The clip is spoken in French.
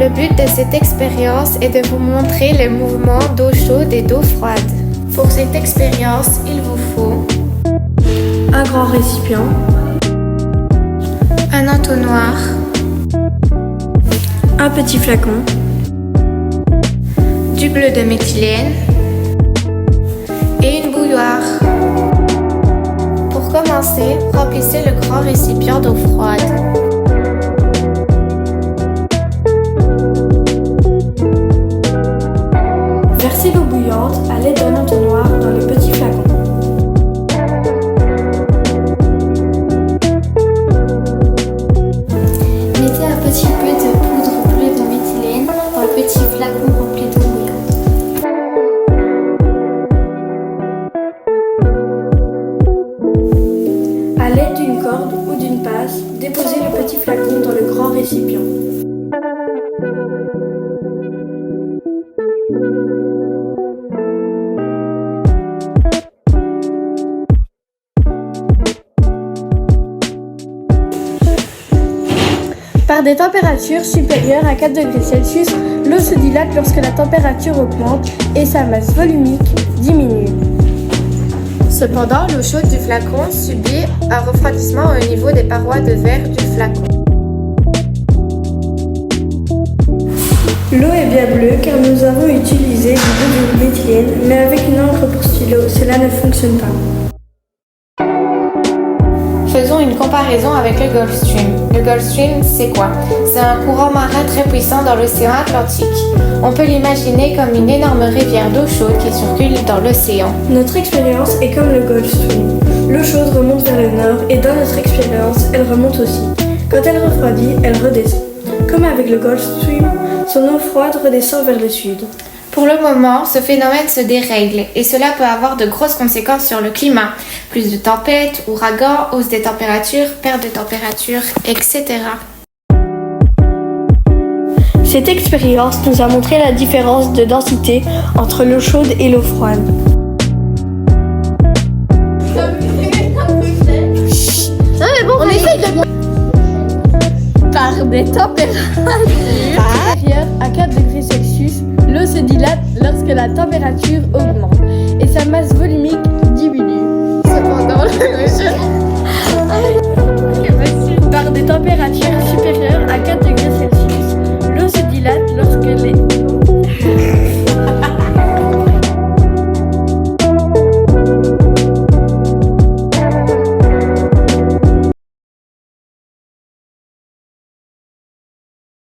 Le but de cette expérience est de vous montrer le mouvement d'eau chaude et d'eau froide. Pour cette expérience, il vous faut un grand récipient, un entonnoir, un petit flacon, du bleu de méthylène et une bouilloire. Pour commencer, remplissez le grand récipient d'eau froide. Versez l'eau bouillante à l'aide d'un entonnoir dans le petit flacon. Mettez un petit peu de poudre bleue de méthylène dans le petit flacon rempli d'eau bouillante. À l'aide d'une corde ou d'une passe, déposez le petit flacon dans le grand récipient. Par des températures supérieures à 4 degrés Celsius, l'eau se dilate lorsque la température augmente et sa masse volumique diminue. Cependant, l'eau chaude du flacon subit un refroidissement au niveau des parois de verre du flacon. L'eau est bien bleue car nous avons utilisé du bleu de méthylène, mais avec une encre pour stylo, cela ne fonctionne pas. Faisons une comparaison avec le Gulf Stream. Le Gulf Stream, c'est quoi? C'est un courant marin très puissant dans l'océan Atlantique. On peut l'imaginer comme une énorme rivière d'eau chaude qui circule dans l'océan. Notre expérience est comme le Gulf Stream. L'eau chaude remonte vers le nord et dans notre expérience, elle remonte aussi. Quand elle refroidit, elle redescend. Comme avec le Gulf Stream, son eau froide redescend vers le sud. Pour le moment, ce phénomène se dérègle et cela peut avoir de grosses conséquences sur le climat. Plus de tempêtes, ouragans, hausse des températures, perte de température, etc. Cette expérience nous a montré la différence de densité entre l'eau chaude et l'eau froide. On essaye de... Par des températures supérieures à 4 degrés Celsius, l'eau se dilate lorsque la température augmente et sa masse volumique diminue. Cependant,